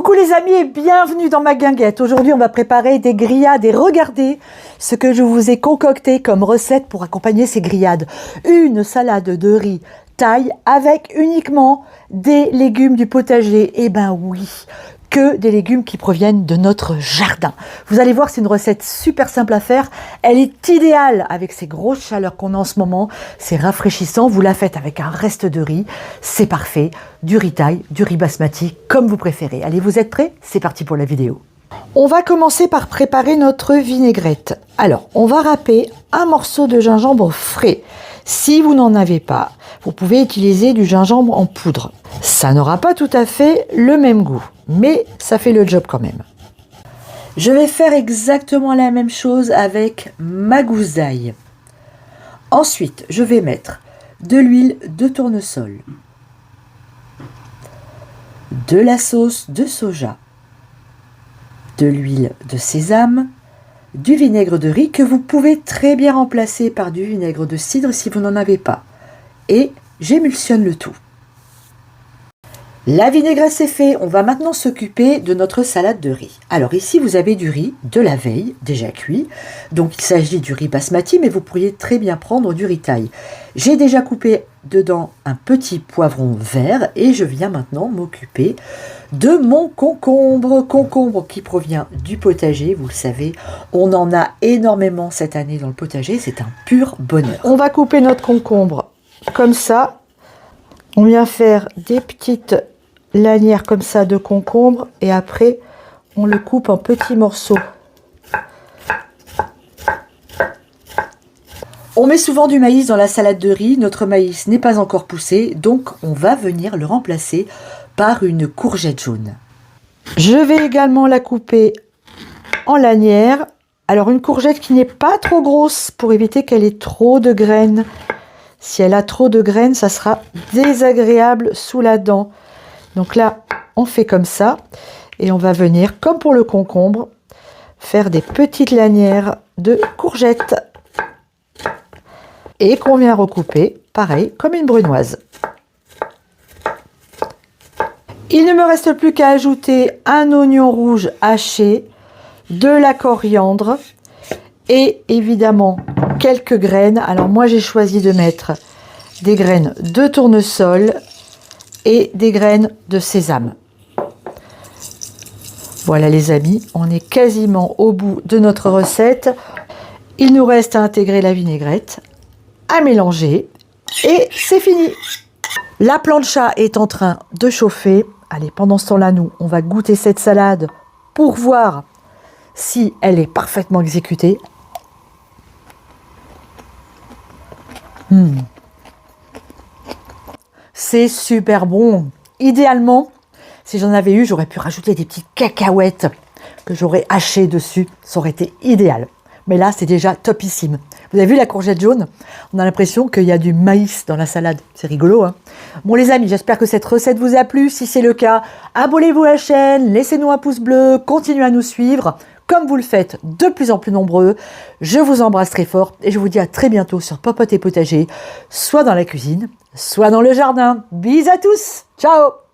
Coucou les amis et bienvenue dans ma guinguette. Aujourd'hui on va préparer des grillades et regardez ce que je vous ai concocté comme recette pour accompagner ces grillades. Une salade de riz thaï avec uniquement des légumes du potager. Eh ben oui, que des légumes qui proviennent de notre jardin. Vous allez voir, c'est une recette super simple à faire. Elle est idéale avec ces grosses chaleurs qu'on a en ce moment. C'est rafraîchissant. Vous la faites avec un reste de riz. C'est parfait. Du riz thaï, du riz basmati, comme vous préférez. Allez, vous êtes prêts? C'est parti pour la vidéo. On va commencer par préparer notre vinaigrette. Alors, on va râper un morceau de gingembre frais. Si vous n'en avez pas, vous pouvez utiliser du gingembre en poudre. Ça n'aura pas tout à fait le même goût, mais ça fait le job quand même. Je vais faire exactement la même chose avec ma gousse d'ail. Ensuite, je vais mettre de l'huile de tournesol, de la sauce de soja, de l'huile de sésame, du vinaigre de riz que vous pouvez très bien remplacer par du vinaigre de cidre si vous n'en avez pas. Et j'émulsionne le tout. La vinaigrette c'est fait, on va maintenant s'occuper de notre salade de riz. Alors ici vous avez du riz de la veille, déjà cuit. Donc il s'agit du riz basmati, mais vous pourriez très bien prendre du riz thaï. J'ai déjà coupé dedans un petit poivron vert et je viens maintenant m'occuper de mon concombre. Concombre qui provient du potager, vous le savez, on en a énormément cette année dans le potager, c'est un pur bonheur. On va couper notre concombre comme ça. On vient faire des petites lanières comme ça de concombre et après on le coupe en petits morceaux. On met souvent du maïs dans la salade de riz. Notre maïs n'est pas encore poussé, donc on va venir le remplacer par une courgette jaune. Je vais également la couper en lanières. Alors une courgette qui n'est pas trop grosse pour éviter qu'elle ait trop de graines. Si elle a trop de graines, ça sera désagréable sous la dent. Donc là, on fait comme ça. Et on va venir, comme pour le concombre, faire des petites lanières de courgettes. Et qu'on vient recouper, pareil, comme une brunoise. Il ne me reste plus qu'à ajouter un oignon rouge haché, de la coriandre et évidemment quelques graines. Alors moi j'ai choisi de mettre des graines de tournesol et des graines de sésame. Voilà les amis, on est quasiment au bout de notre recette. Il nous reste à intégrer la vinaigrette, à mélanger et c'est fini. La plancha est en train de chauffer. Allez, pendant ce temps-là, nous, on va goûter cette salade pour voir si elle est parfaitement exécutée. C'est super bon. Idéalement, si j'en avais eu, j'aurais pu rajouter des petites cacahuètes que j'aurais hachées dessus. Ça aurait été idéal. Mais là, c'est déjà topissime. Vous avez vu la courgette jaune? On a l'impression qu'il y a du maïs dans la salade. C'est rigolo, hein? Bon les amis, j'espère que cette recette vous a plu. Si c'est le cas, abonnez-vous à la chaîne, laissez-nous un pouce bleu, continuez à nous suivre. Comme vous le faites de plus en plus nombreux, je vous embrasse très fort et je vous dis à très bientôt sur Popote et Potager, soit dans la cuisine, soit dans le jardin. Bisous à tous, ciao!